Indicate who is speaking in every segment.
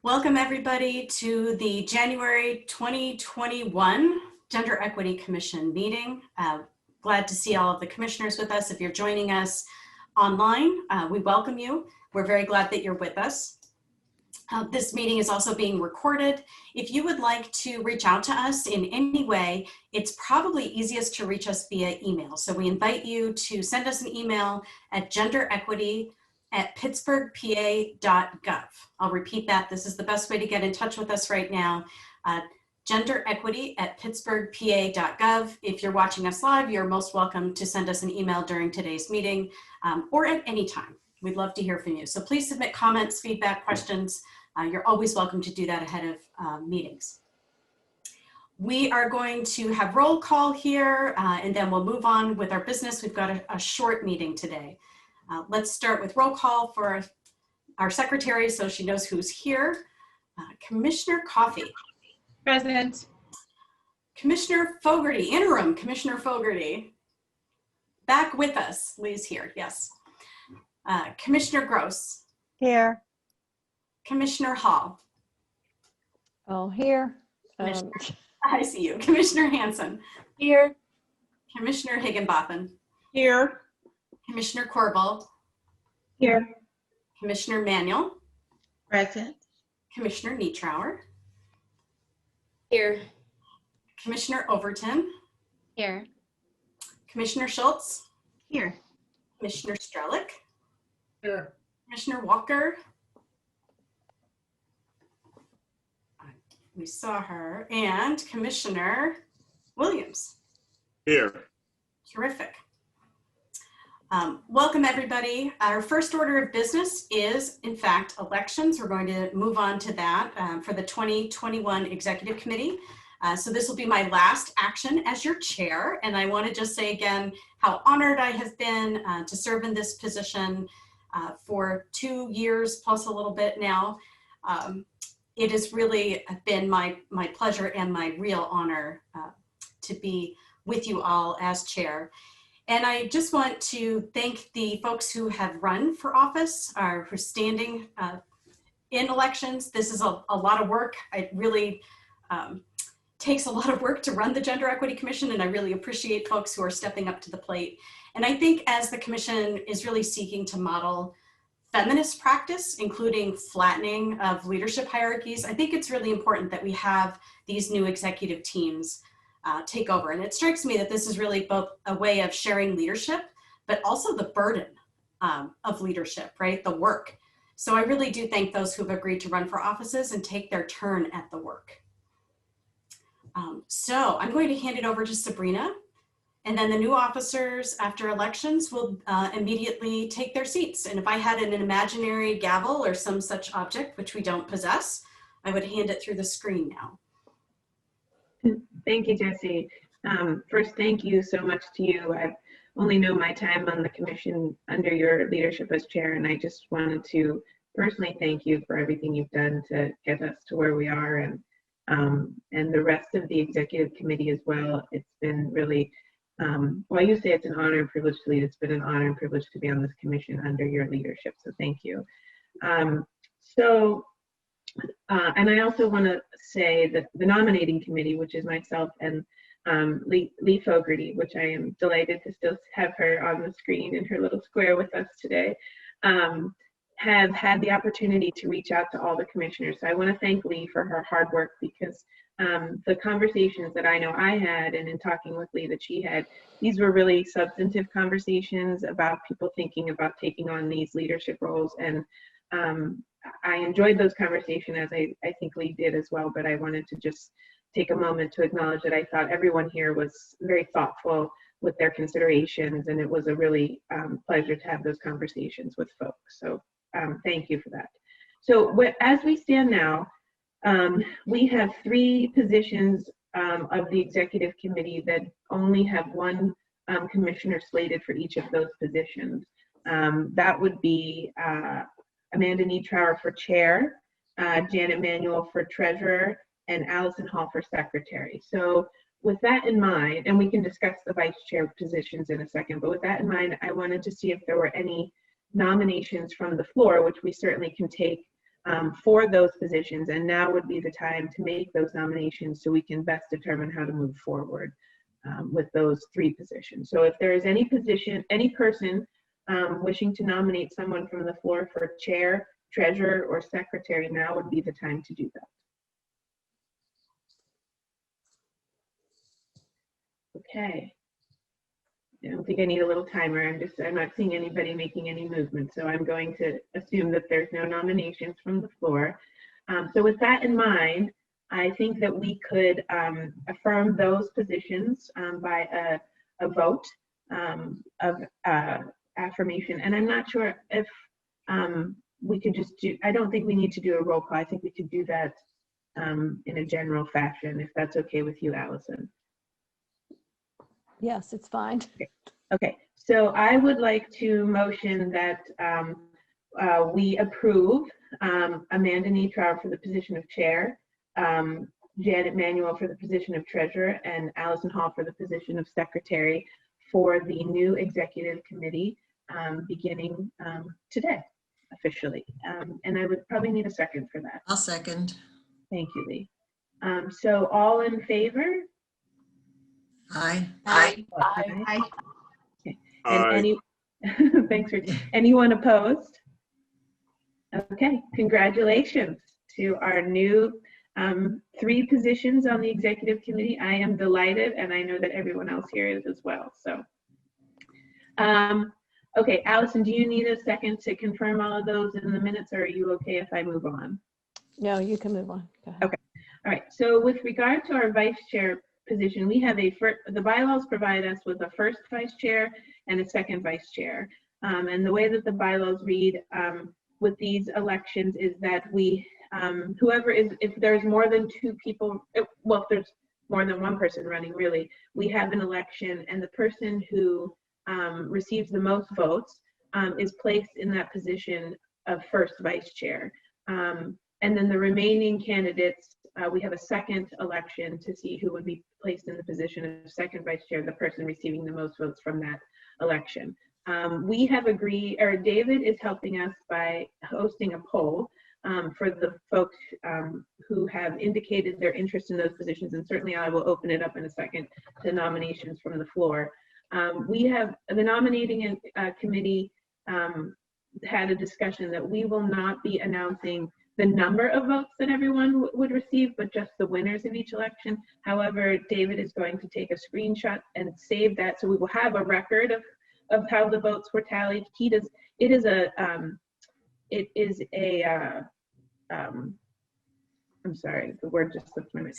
Speaker 1: Welcome everybody to the January 2021 Gender Equity Commission meeting. Glad to see all of the commissioners with us. If you're joining us online, we welcome you. We're very glad that you're with us. This meeting is also being recorded. If you would like to reach out to us in any way, it's probably easiest to reach us via email. So we invite you to send us an email at genderequity@pittsburghpa.gov. I'll repeat that. This is the best way to get in touch with us right now. Genderequity@pittsburghpa.gov. If you're watching us live, you're most welcome to send us an email during today's meeting or at any time. We'd love to hear from you. So please submit comments, feedback, questions. You're always welcome to do that ahead of meetings. We are going to have roll call here and then we'll move on with our business. We've got a short meeting today. Let's start with roll call for our secretary so she knows who's here. Commissioner Coffey.
Speaker 2: Present.
Speaker 1: Commissioner Fogarty, interim Commissioner Fogarty. Back with us, Lee's here, yes. Commissioner Gross.
Speaker 3: Here.
Speaker 1: Commissioner Hall.
Speaker 3: Oh, here.
Speaker 1: I see you. Commissioner Hanson.
Speaker 2: Here.
Speaker 1: Commissioner Higginbotham.
Speaker 2: Here.
Speaker 1: Commissioner Corbel.
Speaker 2: Here.
Speaker 1: Commissioner Manuel.
Speaker 2: Present.
Speaker 1: Commissioner Nietrauer.
Speaker 2: Here.
Speaker 1: Commissioner Overton.
Speaker 2: Here.
Speaker 1: Commissioner Schultz.
Speaker 2: Here.
Speaker 1: Commissioner Strelick.
Speaker 2: Here.
Speaker 1: Commissioner Walker. We saw her. And Commissioner Williams.
Speaker 4: Here.
Speaker 1: Terrific. Welcome everybody. Our first order of business is, in fact, elections. We're going to move on to that for the 2021 Executive Committee. So this will be my last action as your chair. And I want to just say again how honored I have been to serve in this position for 2 years plus a little bit now. It has really been my pleasure and my real honor to be with you all as chair. And I just want to thank the folks who have run for office or who are standing in elections. This is a lot of work. It really takes a lot of work to run the Gender Equity Commission, and I really appreciate folks who are stepping up to the plate. And I think as the commission is really seeking to model feminist practice, including flattening of leadership hierarchies, I think it's really important that we have these new executive teams take over. And it strikes me that this is really both a way of sharing leadership, but also the burden of leadership, right? The work. So I really do thank those who've agreed to run for offices and take their turn at the work. So I'm going to hand it over to Sabrina, and then the new officers after elections will immediately take their seats. And if I had an imaginary gavel or some such object, which we don't possess, I would hand it through the screen now.
Speaker 5: Thank you, Jesse. First, thank you so much to you. I've only known my time on the commission under your leadership as chair, and I just wanted to personally thank you for everything you've done to get us to where we are, and the rest of the executive committee as well. It's been really, while you say it's an honor and privilege to lead, it's been an honor and privilege to be on this commission under your leadership, so thank you. And I also want to say that the nominating committee, which is myself and Lee Fogarty, which I am delighted to still have her on the screen in her little square with us today, have had the opportunity to reach out to all the commissioners. So I want to thank Lee for her hard work, because the conversations that I know I had, and in talking with Lee that she had, these were really substantive conversations about people thinking about taking on these leadership roles. And I enjoyed those conversations, as I think Lee did as well, but I wanted to just take a moment to acknowledge that I thought everyone here was very thoughtful with their considerations, and it was a really pleasure to have those conversations with folks. So thank you for that. So as we stand now, we have 3 positions of the executive committee that only have 1 commissioner slated for each of those positions. That would be Amanda Nietrauer for chair, Janet Manuel for treasurer, and Allison Hall for secretary. So with that in mind, and we can discuss the vice chair positions in a second, but with that in mind, I wanted to see if there were any nominations from the floor, which we certainly can take for those positions, and now would be the time to make those nominations so we can best determine how to move forward with those 3 positions. So if there is any person wishing to nominate someone from the floor for chair, treasurer, or secretary, now would be the time to do that. Okay. I don't think I need a little timer. I'm not seeing anybody making any movement, so I'm going to assume that there's no nominations from the floor. So with that in mind, I think that we could affirm those positions by a vote of affirmation. And I'm not sure if we could just do, I don't think we need to do a roll call. I think we could do that in a general fashion, if that's okay with you, Allison.
Speaker 3: Yes, it's fine.
Speaker 5: Okay, so I would like to motion that we approve Amanda Neetrow for the position of chair, Janet Manuel for the position of treasurer, and Allison Hall for the position of secretary for the new executive committee beginning today, officially. And I would probably need a second for that.
Speaker 4: I'll second.
Speaker 5: Thank you, Lee. So all in favor?
Speaker 4: Aye.
Speaker 5: Aye. Okay. And any, thanks for, anyone opposed? Okay, congratulations to our new 3 positions on the executive committee. I am delighted, and I know that everyone else here is as well. So, okay, Allison, do you need a second to confirm all of those in the minutes, or are you okay if I move on?
Speaker 3: No, you can move on. Go ahead.
Speaker 5: Okay. All right, so with regard to our vice chair position, we have the bylaws provide us with a first vice chair and a second vice chair. And the way that the bylaws read with these elections is that we, whoever is, if there's more than 2 people, well, if there's more than 1 person running, really, we have an election, and the person who receives the most votes is placed in that position of first vice chair. And then the remaining candidates, we have a second election to see who would be placed in the position of second vice chair, the person receiving the most votes from that election. We have agreed, or David is helping us by hosting a poll for the folks who have indicated their interest in those positions, and certainly I will open it up in a second to nominations from the floor. We have the nominating committee had a discussion that we will not be announcing the number of votes that everyone would receive, but just the winners of each election. However, David is going to take a screenshot and save that, so we will have a record of how the votes were tallied. It is a I'm sorry, the word just slipped my mind.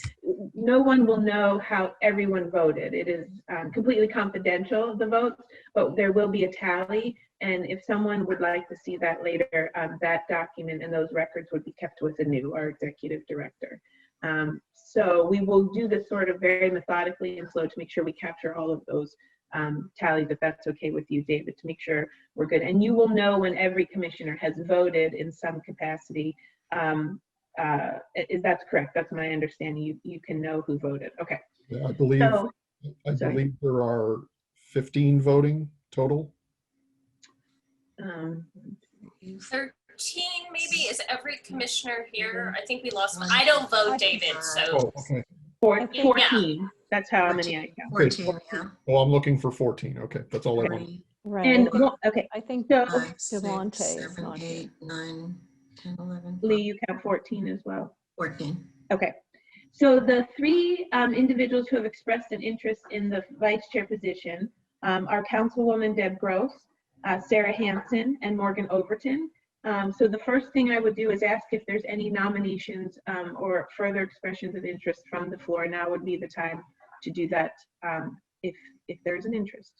Speaker 5: No one will know how everyone voted. It is completely confidential, the votes, but there will be a tally. And if someone would like to see that later, that document and those records would be kept with Anu, our executive director. So we will do this sort of very methodically and slow to make sure we capture all of those tallies, if that's okay with you, David, to make sure we're good. And you will know when every commissioner has voted in some capacity. Is that correct? That's my understanding. You can know who voted. Okay.
Speaker 6: Yeah, I believe
Speaker 5: So,
Speaker 6: believe there are 15 voting total.
Speaker 7: 13 maybe. Is every commissioner here? I think we lost one. I don't vote, David, so.
Speaker 6: Oh, okay.
Speaker 5: 14. That's how many I count.
Speaker 4: 14, yeah.
Speaker 6: Well, I'm looking for 14. Okay, that's all I want.
Speaker 4: 3,
Speaker 3: Right.
Speaker 5: And well, okay,
Speaker 3: I think
Speaker 5: so
Speaker 4: 5, 6,
Speaker 3: Devontae is
Speaker 4: 7,
Speaker 3: not here.
Speaker 4: 8, 9, 10, 11,
Speaker 5: Lee, you count 14 as well.
Speaker 4: 14.
Speaker 5: Okay. So the 3 individuals who have expressed an interest in the vice chair position are Councilwoman Deb Gross, Sarah Hansen, and Morgan Overton. So the first thing I would do is ask if there's any nominations or further expressions of interest from the floor. Now would be the time to do that if there's an interest.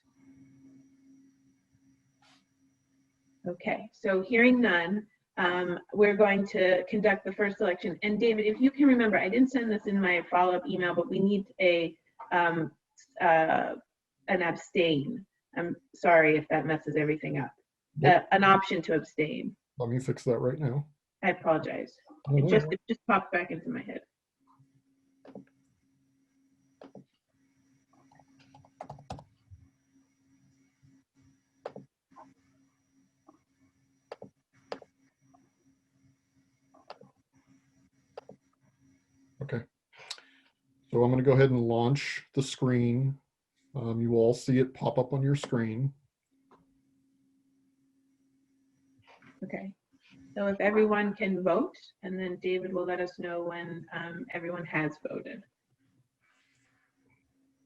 Speaker 5: Okay, so hearing none, we're going to conduct the first election. And David, if you can remember, I didn't send this in my follow-up email, but we need an abstain. I'm sorry if that messes everything up.
Speaker 6: Yep.
Speaker 5: An option to abstain.
Speaker 6: Let me fix that right now.
Speaker 5: I apologize.
Speaker 6: Oh,
Speaker 5: It just popped back into my head.
Speaker 6: So I'm going to go ahead and launch the screen. You will all see it pop up on your screen.
Speaker 5: Okay. So if everyone can vote, and then David will let us know when everyone has voted.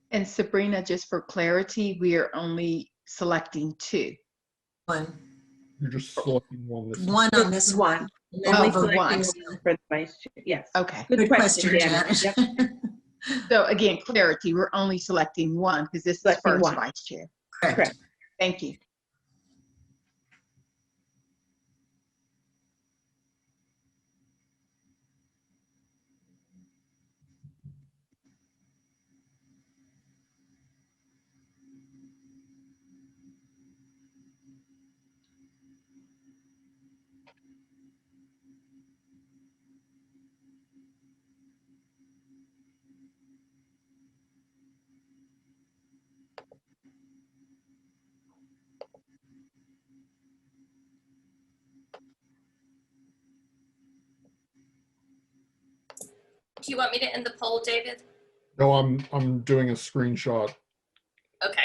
Speaker 2: And Sabrina, just for clarity, we are only selecting 2.
Speaker 4: One.
Speaker 6: You're just selecting one. This
Speaker 4: One on this one. and then
Speaker 5: Only
Speaker 4: we'll vote.
Speaker 5: selecting
Speaker 2: once.
Speaker 5: one for the vice chair. Yes.
Speaker 2: Okay.
Speaker 5: Good question,
Speaker 4: Janet.
Speaker 5: Janet. Yep.
Speaker 2: So again, clarity, we're only selecting 1 because this is
Speaker 5: Selecting
Speaker 2: first
Speaker 5: one.
Speaker 2: vice chair.
Speaker 4: Correct.
Speaker 2: Thank you.
Speaker 7: Do you want me to end the poll, David?
Speaker 6: No, I'm doing a screenshot.
Speaker 7: Okay.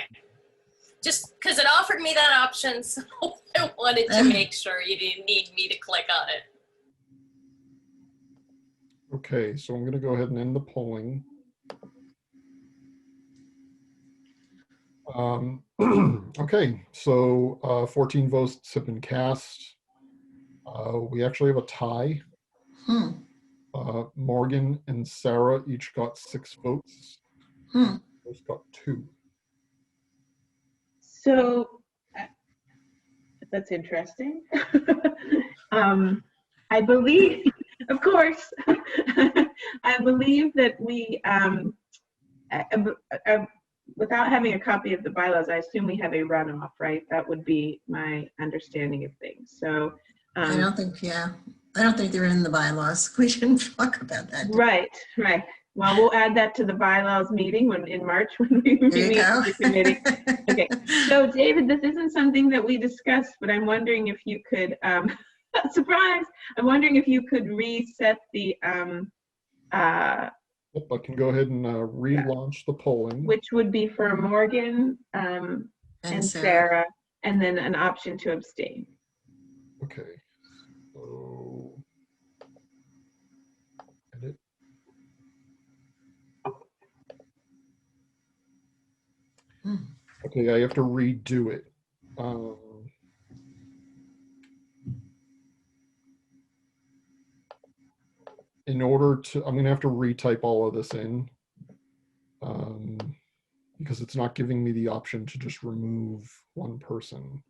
Speaker 7: Just because it offered me that option, so I wanted to make sure you didn't need me to click on it.
Speaker 6: Okay, so I'm going to go ahead and end the polling. Okay, so 14 votes have been cast. We actually have a tie.
Speaker 4: Hmm.
Speaker 6: Morgan and Sarah each got 6 votes.
Speaker 4: Hmm.
Speaker 6: Both got 2.
Speaker 5: So that's interesting. I believe, of course, I believe that we, without having a copy of the bylaws, I assume we have a runoff, right? That would be my understanding of things. So
Speaker 4: I don't think, I don't think they're in the bylaws. We shouldn't talk about that.
Speaker 5: right. Well, we'll add that to the bylaws meeting in March when we
Speaker 4: There you
Speaker 5: meet
Speaker 4: go.
Speaker 5: the committee. Okay. So David, this isn't something that we discussed, but I'm wondering if you could, surprise, I'm wondering if you could reset the,
Speaker 6: Yep, I can go ahead and relaunch the polling.
Speaker 5: which would be for Morgan and Sarah, and then an option to abstain.
Speaker 6: Okay, so edit.
Speaker 4: Hmm.
Speaker 6: Okay, I have to redo it. In order to, I'm going to have to retype all of this in because it's not giving me the option to just remove one person.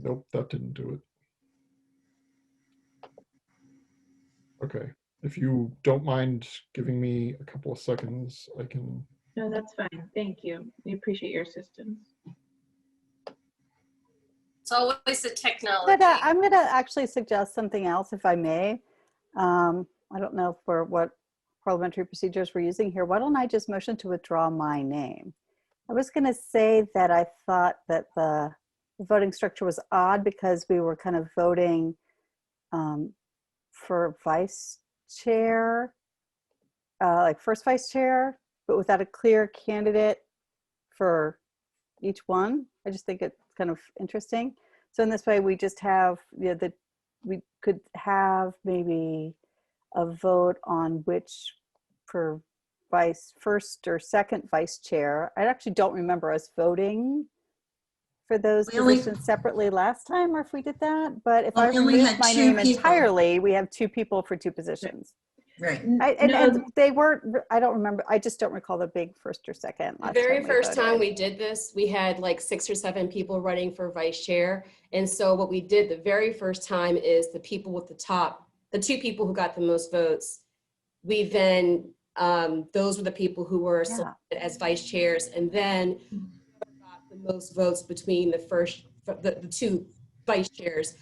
Speaker 6: Nope, that didn't do it. Okay, if you don't mind giving me a couple of seconds, I can.
Speaker 5: No, that's fine. Thank you. We appreciate your assistance.
Speaker 7: It's always the technology.
Speaker 3: I'm gonna actually suggest something else, if I may. I don't know for what parliamentary procedures we're using here. Why don't I just motion to withdraw my name? I was gonna say that I thought that the voting structure was odd because we were kind of voting for vice chair, like first vice chair, but without a clear candidate for each one. I just think it's kind of interesting. So in this way, we just have, you know, we could have maybe a vote on which for first or second vice chair. I actually don't remember us voting for those positions separately last time, or if we did that. But if I remove my name entirely, we have 2 people for 2 positions.
Speaker 4: Right.
Speaker 3: And they weren't, I don't remember, I just don't recall the big first or second.
Speaker 8: The very first time we did this, we had like 6 or 7 people running for vice chair. And so what we did the very first time is the people with the 2 people who got the most votes, we then, those were the people who were selected as vice chairs. And then got the most votes between the 2 vice chairs.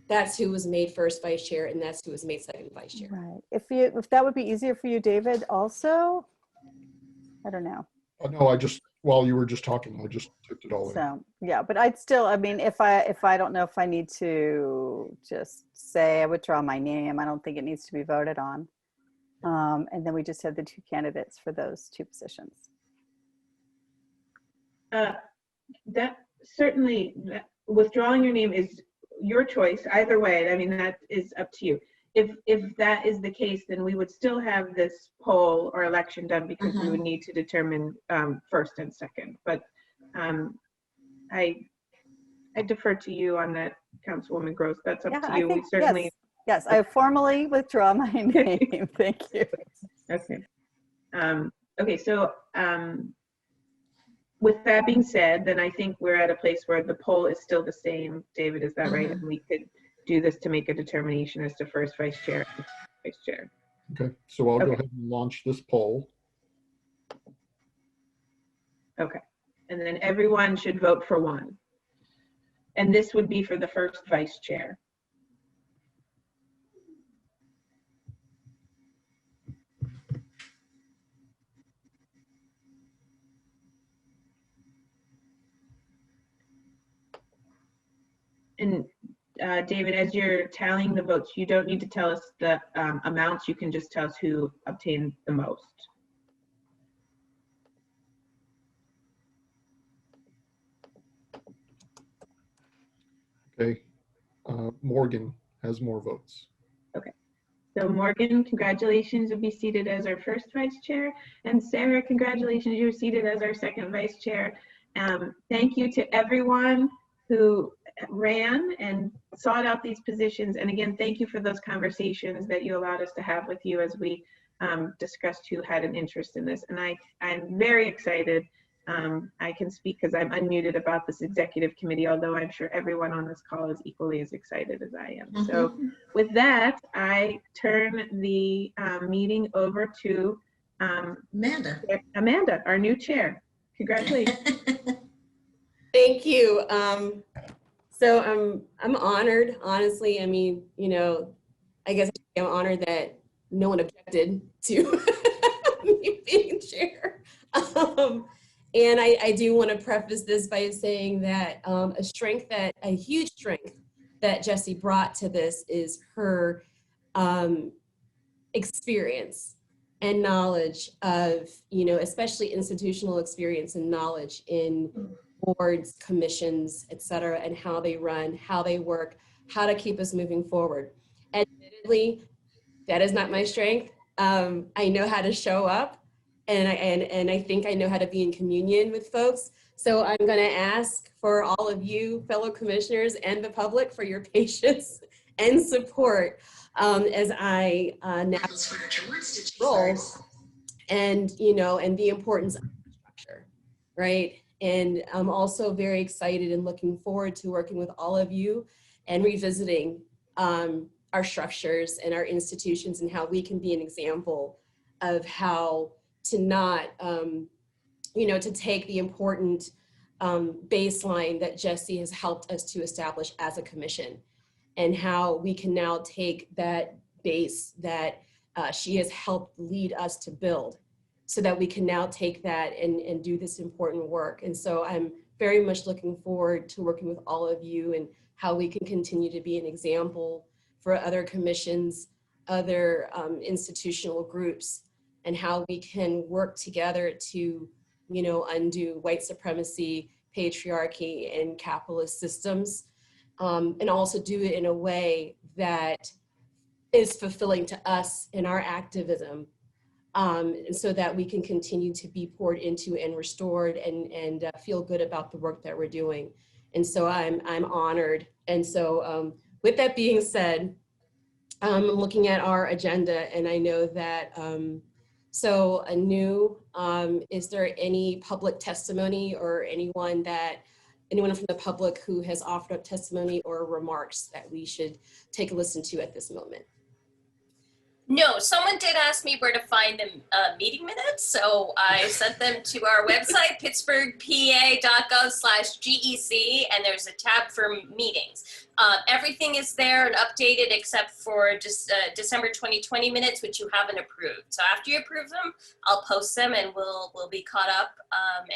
Speaker 8: That's who was made first vice chair, and that's who was made second vice chair.
Speaker 3: Right. If that would be easier for you, David, also, I don't know.
Speaker 6: No, I just while you were just talking, I just typed it all in.
Speaker 3: So, yeah, but I'd still, I mean, if I don't know if I need to just say I withdraw my name, I don't think it needs to be voted on. And then we just have the 2 candidates for those 2 positions.
Speaker 5: That certainly, withdrawing your name is your choice either way. I mean, that is up to you. If that is the case, then we would still have this poll or election done because we would need to determine first and second. But I defer to you on that, Councilwoman Gross. That's up to you. We certainly.
Speaker 3: Yes, I formally withdraw my name. Thank you.
Speaker 5: Okay. Okay, so with that being said, then I think we're at a place where the poll is still the same. David, is that right? And we could do this to make a determination as to first vice chair. Vice chair.
Speaker 6: Okay, so I'll go ahead and launch this poll.
Speaker 5: Okay, and then everyone should vote for one. And this would be for the first vice chair. And David, as you're tallying the votes, you don't need to tell us the amounts. You can just tell us who obtained the most.
Speaker 6: Okay, Morgan has more votes.
Speaker 5: Okay, so Morgan, congratulations, you'll be seated as our first vice chair. And Sarah, congratulations, you're seated as our second vice chair. Thank you to everyone who ran and sought out these positions. And again, thank you for those conversations that you allowed us to have with you as we discussed who had an interest in this. And I'm very excited. I can speak because I'm unmuted about this executive committee, although I'm sure everyone on this call is equally as excited as I am. So with that, I turn the meeting over to Amanda, our new chair. Congratulations.
Speaker 8: Thank you. So I'm honored, honestly. I mean, you know, I guess I'm honored that no one objected to me being chair. And I do want to preface this by saying that a huge strength that Jessie brought to this is her experience and knowledge of, you know, especially institutional experience and knowledge in boards, commissions, et cetera, and how they run, how they work, how to keep us moving forward. Admittedly, that is not my strength. I know how to show up, and I think I know how to be in communion with folks. So I'm going to ask for all of you fellow commissioners and the public for your patience and support as I navigate this role, and you know, and the importance of structure, right? And I'm also very excited and looking forward to working with all of you and revisiting our structures and our institutions and how we can be an example of how to not, you know, to take the important baseline that Jessie has helped us to establish as a commission, and how we can now take that base that she has helped lead us to build, so that we can now take that and do this important work. And so I'm very much looking forward to working with all of you and how we can continue to be an example for other commissions, other institutional groups, and how we can work together to, you know, undo white supremacy, patriarchy, and capitalist systems, and also do it in a way that is fulfilling to us in our activism, and so that we can continue to be poured into and restored and feel good about the work that we're doing. And so I'm honored. And so with that being said, I'm looking at our agenda, and I know that, so Anu, is there any public testimony or anyone from the public who has offered up testimony or remarks that we should take a listen to at this moment?
Speaker 7: No, someone did ask me where to find the meeting minutes, so I sent them to our website, pittsburghpa.gov/GEC, and there's a tab for meetings. Everything is there and updated except for just December 2020 minutes, which you haven't approved. So after you approve them, I'll post them and we'll be caught up.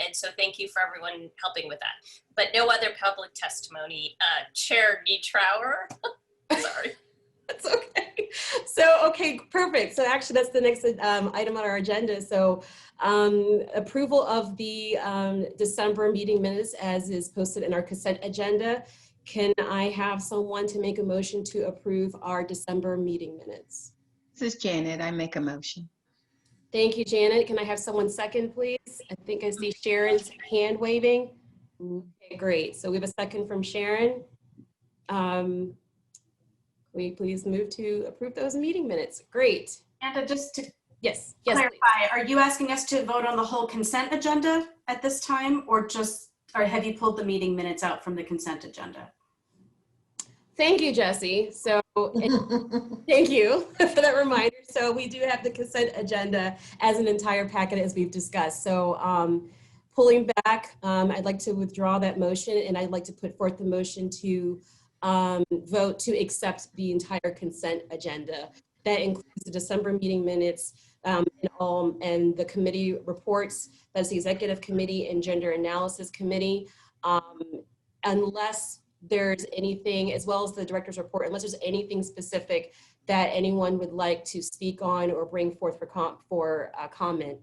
Speaker 7: And so thank you for everyone helping with that. But no other public testimony. Chair Nietrauer, sorry.
Speaker 8: That's okay. So, okay, perfect. So actually that's the next item on our agenda. So approval of the December meeting minutes as is posted in our consent agenda. Can I have someone to make a motion to approve our December meeting minutes?
Speaker 2: This is Janet. I make a motion.
Speaker 8: Thank you, Janet. Can I have someone second, please? I think I see Sharon's hand waving. Okay, great. So we have a second from Sharon. Will you please move to approve those meeting minutes? Great.
Speaker 1: And just to
Speaker 8: Yes.
Speaker 1: clarify,
Speaker 8: Please.
Speaker 1: are you asking us to vote on the whole consent agenda at this time, or have you pulled the meeting minutes out from the consent agenda?
Speaker 8: Thank you, Jesse. So thank you for that reminder. So we do have the consent agenda as an entire packet as we've discussed. So pulling back, I'd like to withdraw that motion and I'd like to put forth the motion to vote to accept the entire consent agenda. That includes the December meeting minutes and the committee reports. That's the Executive Committee and Gender Analysis Committee. Unless there's anything, as well as the Director's Report, unless there's anything specific that anyone would like to speak on or bring forth for comment.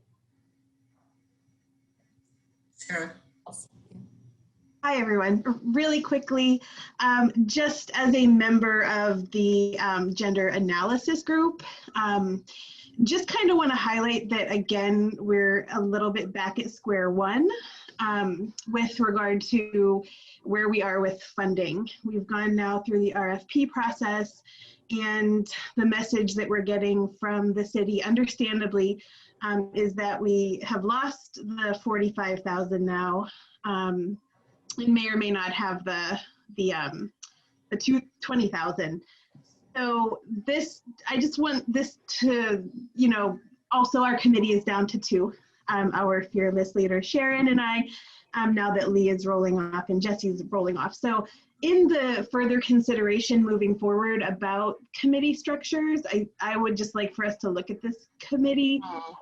Speaker 4: Sarah.
Speaker 9: Hi, everyone. Really quickly, just as a member of the gender analysis group, just kind of want to highlight that, again, we're a little bit back at square one with regard to where we are with funding. We've gone now through the RFP process, and the message that we're getting from the city, understandably, is that we have lost the 45,000 now. It may or may not have the 20,000. So I just want this to, also our committee is down to 2. Our fearless leader, Sharon, and I, now that Lee is rolling off and Jesse's rolling off. So in the further consideration moving forward about committee structures, I would just like for us to look at this committee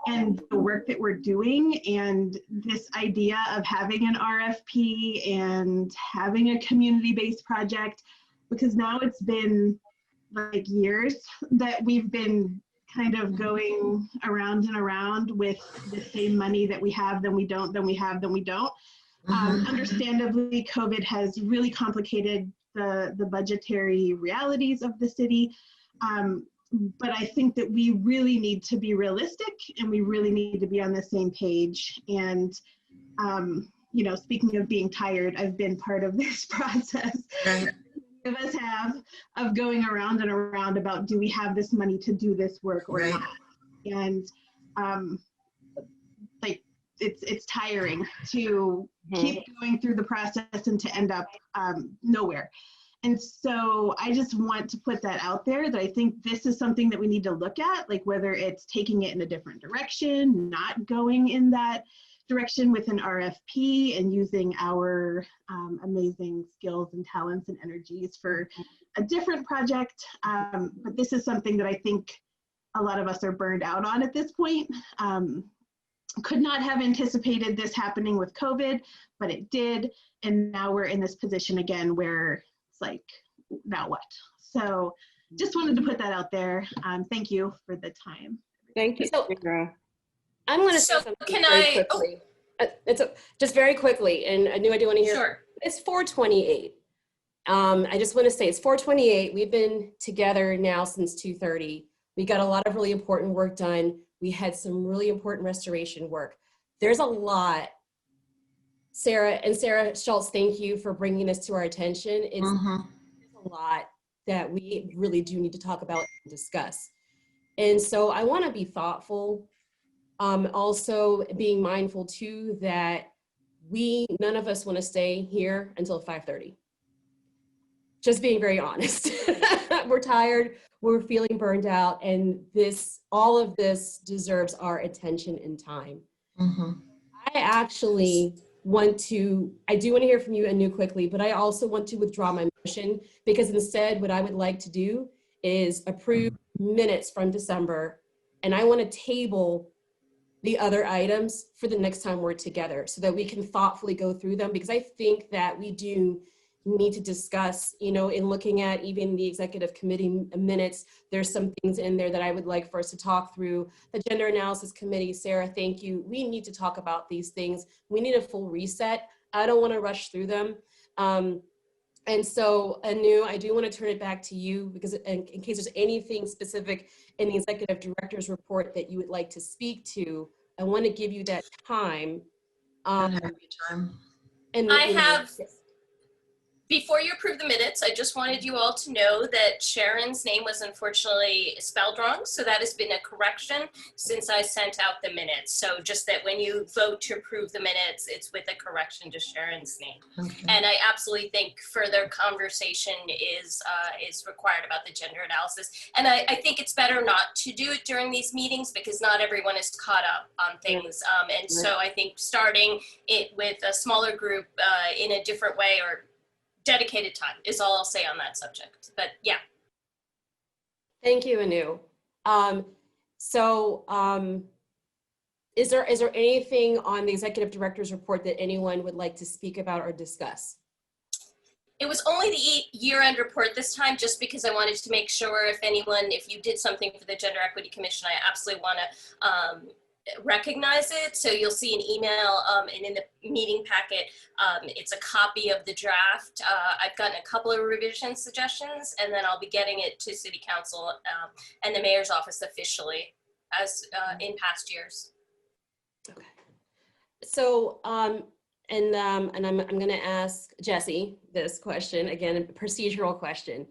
Speaker 9: and the work that we're doing and this idea of having an RFP and having a community-based project, because now it's been like years that we've been kind of going around and around with the same money that we have, then we don't, then we have, then we don't. Understandably, COVID has really complicated the budgetary realities of the city. But I think that we really need to be realistic and we really need to be on the same page. And, speaking of being tired, I've been part of this process.
Speaker 4: Right.
Speaker 9: Of us have of going around and around about, do we have this money to do this work or
Speaker 4: Right.
Speaker 9: not? And it's tiring to keep going through the process and to end up nowhere. And so I just want to put that out there, that I think this is something that we need to look at, like whether it's taking it in a different direction, not going in that direction with an RFP and using our amazing skills and talents and energies for a different project. But this is something that I think a lot of us are burned out on at this point. Could not have anticipated this happening with COVID, but it did. And now we're in this position again where it's like, now what? So just wanted to put that out there. Thank you for the time.
Speaker 3: Thank you,
Speaker 8: So-
Speaker 3: Sarah.
Speaker 8: I'm going to say
Speaker 7: So
Speaker 8: something
Speaker 7: can
Speaker 8: very
Speaker 7: I-
Speaker 8: quickly. Just very quickly, and I knew I didn't want to hear.
Speaker 7: Sure.
Speaker 8: It's 4:28. I just want to say it's 4:28. We've been together now since 2:30. We got a lot of really important work done. We had some really important restoration work. There's a lot. Sarah Schultz, thank you for bringing this to our attention. It's a lot that we really do need to talk about and discuss. And so I want to be thoughtful. Also being mindful too that none of us want to stay here until 5:30. just being very honest. We're tired, we're feeling burned out, and all of this deserves our attention and time.
Speaker 4: Mhm.
Speaker 8: I actually I do want to hear from you, Anu, quickly, but I also want to withdraw my motion, because instead what I would like to do is approve minutes from December, and I want to table the other items for the next time we're together so that we can thoughtfully go through them, because I think that we do need to discuss, in looking at even the executive committee minutes, there's some things in there that I would like for us to talk through. The gender analysis committee, Sarah, thank you. We need to talk about these things. We need a full reset. I don't want to rush through them. And so, Anu, I do want to turn it back to you, because in case there's anything specific in the executive director's report that you would like to speak to, I want to give you that time.
Speaker 4: Don't have any time.
Speaker 8: And
Speaker 7: I have,
Speaker 8: yes.
Speaker 7: before you approve the minutes, I just wanted you all to know that Sharon's name was unfortunately spelled wrong. So that has been a correction since I sent out the minutes. So just that when you vote to approve the minutes, it's with a correction to Sharon's name.
Speaker 4: Okay.
Speaker 7: And I absolutely think further conversation is required about the gender analysis. And I think it's better not to do it during these meetings, because not everyone is caught up on things. And so I think starting it with a smaller group in a different way, or dedicated time, is all I'll say on that subject. But yeah.
Speaker 8: Thank you, Anu. Is there anything on the executive director's report that anyone would like to speak about or discuss?
Speaker 7: It was only the year-end report this time, just because I wanted to make sure if you did something for the Gender Equity Commission, I absolutely want to recognize it. So you'll see an email and in the meeting packet, it's a copy of the draft. I've gotten a couple of revision suggestions, and then I'll be getting it to City Council and the Mayor's office officially, as in past years.
Speaker 8: Okay. So, and I'm going to ask Jesse this question, again, a procedural question.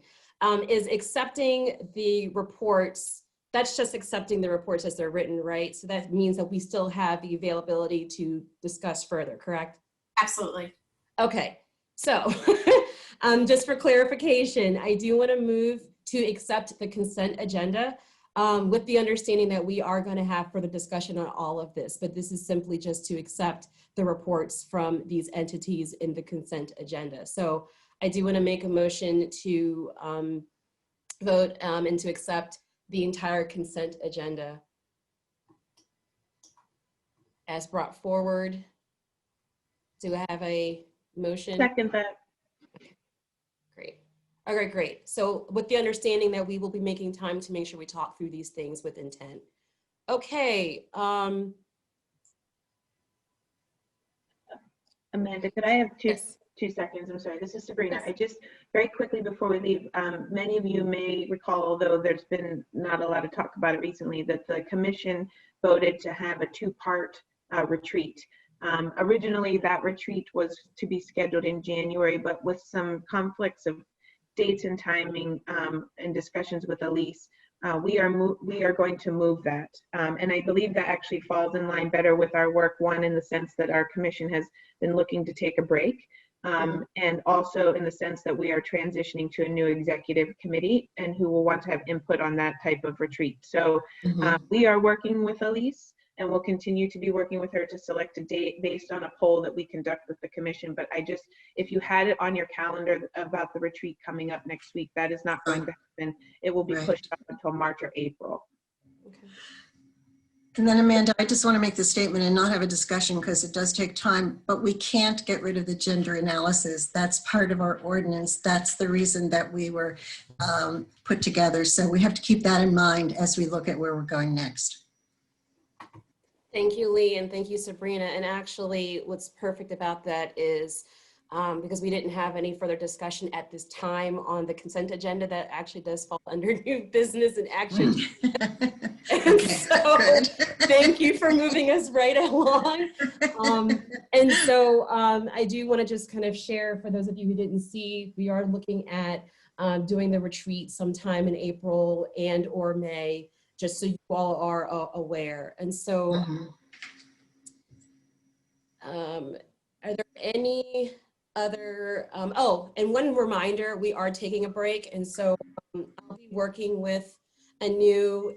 Speaker 8: Is accepting the reports, that's just accepting the reports as they're written, right? So that means that we still have the availability to discuss further, correct?
Speaker 1: Absolutely.
Speaker 8: Okay, so just for clarification, I do want to move to accept the consent agenda with the understanding that we are going to have further discussion on all of this, but this is simply just to accept the reports from these entities in the consent agenda. So I do want to make a motion to vote and to accept the entire consent agenda as brought forward. Do I have a motion?
Speaker 5: Second that.
Speaker 8: Great. All right, great. So with the understanding that we will be making time to make sure we talk through these things with intent. Okay.
Speaker 5: Amanda, could I have two
Speaker 8: Yes.
Speaker 5: 2 seconds? I'm sorry, this is Sabrina. I just, very quickly before we leave, many of you may recall, although there's been not a lot of talk about it recently, that the commission voted to have a 2-part retreat. Originally, that retreat was to be scheduled in January, but with some conflicts of dates and timing and discussions with Elise, we are going to move that. And I believe that actually falls in line better with our work, one, in the sense that our commission has been looking to take a break, and also in the sense that we are transitioning to a new executive committee and who will want to have input on that type of retreat. So we are working with Elise, and we'll continue to be working with her to select a date based on a poll that we conduct with the commission. But if you had it on your calendar about the retreat coming up next week, that is not going to happen. It will be pushed up until March or April.
Speaker 8: Okay.
Speaker 4: And then Amanda, I just want to make the statement and not have a discussion because it does take time, but we can't get rid of the gender analysis. That's part of our ordinance. That's the reason that we were put together. So we have to keep that in mind as we look at where we're going next.
Speaker 8: Thank you, Lee, and thank you, Sabrina. And actually, what's perfect about that is because we didn't have any further discussion at this time on the consent agenda, that actually does fall under new business and action. And so, thank you for moving us right along. And so I do want to just kind of share, for those of you who didn't see, we are looking at doing the retreat sometime in April and or May, just so you all are aware. And so are there any other, oh, and one reminder, we are taking a break. And so I'll be working with the new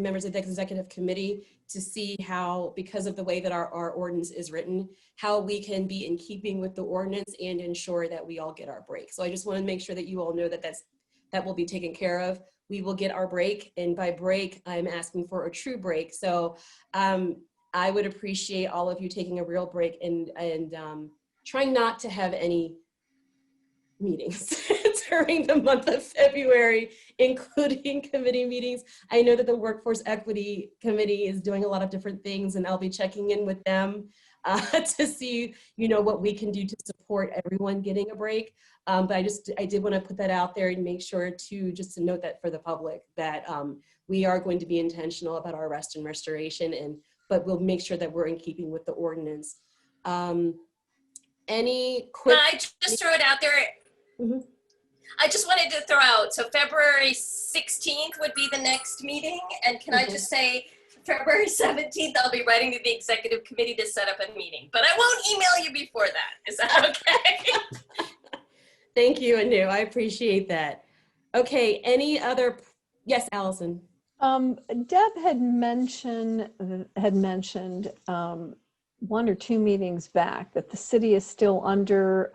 Speaker 8: members of the executive committee to see how, because of the way that our ordinance is written, how we can be in keeping with the ordinance and ensure that we all get our break. So I just want to make sure that you all know that that will be taken care of. We will get our break, and by break, I'm asking for a true break. So I would appreciate all of you taking a real break and trying not to have any meetings during the month of February, including committee meetings. I know that the Workforce Equity Committee is doing a lot of different things, and I'll be checking in with them to see, what we can do to support everyone getting a break. But I did want to put that out there and make sure just to note that for the public that we are going to be intentional about our rest and restoration, but we'll make sure that we're in keeping with the ordinance. Any quick?
Speaker 7: Can I just throw it out there?
Speaker 8: Mhm.
Speaker 7: I just wanted to throw out, so February 16th would be the next meeting. And can I just say, February 17th, I'll be writing to the executive committee to set up a meeting, but I won't email you before that. Is that okay?
Speaker 8: Thank you, Anu. I appreciate that. Okay, any other? Yes, Allison.
Speaker 10: Deb had mentioned one or two meetings back that the city is still under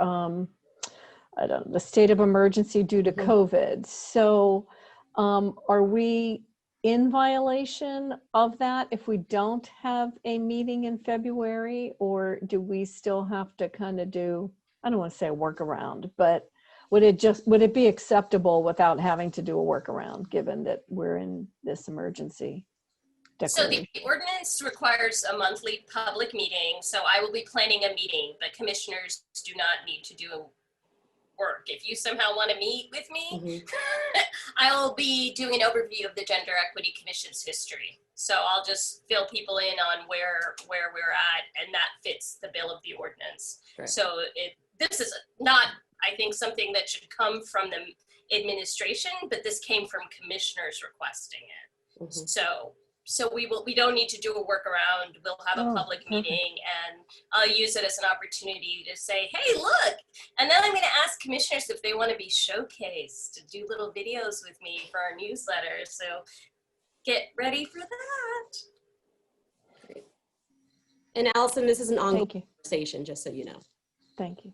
Speaker 10: the state of emergency due to COVID. So are we in violation of that if we don't have a meeting in February, or do we still have to kind of do, I don't want to say a workaround, but would it be acceptable without having to do a workaround, given that we're in this emergency declaration?
Speaker 7: So the ordinance requires a monthly public meeting. So I will be planning a meeting, but commissioners do not need to do work. If you somehow want to meet with me, I will be doing an overview of the Gender Equity Commission's history. So I'll just fill people in on where we're at, and that fits the bill of the ordinance.
Speaker 8: Right.
Speaker 7: So this is not, I think, something that should come from the administration, but this came from commissioners requesting it. So we don't need to do a workaround. We'll have a public meeting, and I'll use it as an opportunity to say, hey, look. And then I'm going to ask commissioners if they want to be showcased, to do little videos with me for our newsletter. So get ready for that.
Speaker 8: Great. And Allison, this is an ongoing
Speaker 10: Thank you.
Speaker 8: conversation, just so you know.
Speaker 10: Thank you.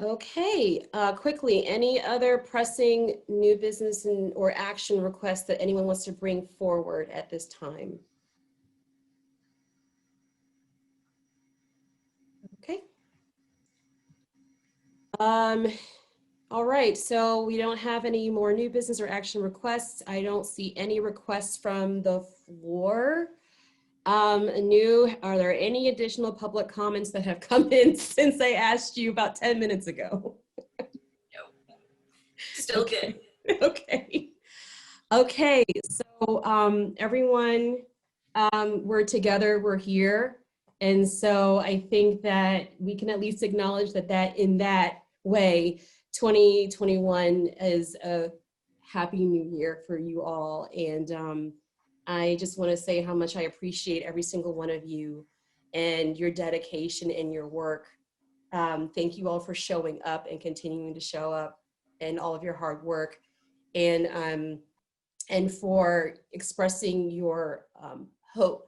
Speaker 8: Okay, quickly, any other pressing new business or action requests that anyone wants to bring forward at this time? Okay. All right, so we don't have any more new business or action requests. I don't see any requests from the floor. Are there any additional public comments that have come in since I asked you about 10 minutes ago?
Speaker 7: No. Still good.
Speaker 8: Okay, so everyone, we're together, we're here. And so I think that we can at least acknowledge that in that way, 2021 is a happy new year for you all. And I just want to say how much I appreciate every single one of you and your dedication and your work. Thank you all for showing up and continuing to show up, and all of your hard work, and for expressing your hope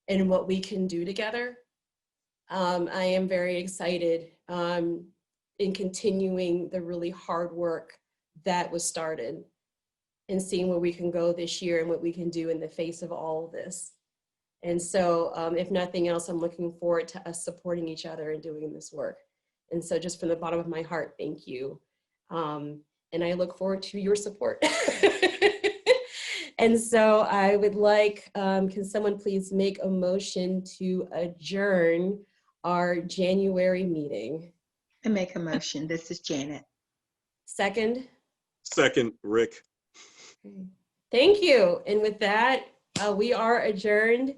Speaker 8: in what we can do together. I am very excited in continuing the really hard work that was started, and seeing where we can go this year and what we can do in the face of all of this. And so if nothing else, I'm looking forward to us supporting each other and doing this work. And so just from the bottom of my heart, thank you. And I look forward to your support. And so I would like, can someone please make a motion to adjourn our January meeting?
Speaker 2: I make a motion. This is Janet.
Speaker 8: Second?
Speaker 11: Second, Rick.
Speaker 8: Thank you. And with that, we are adjourned.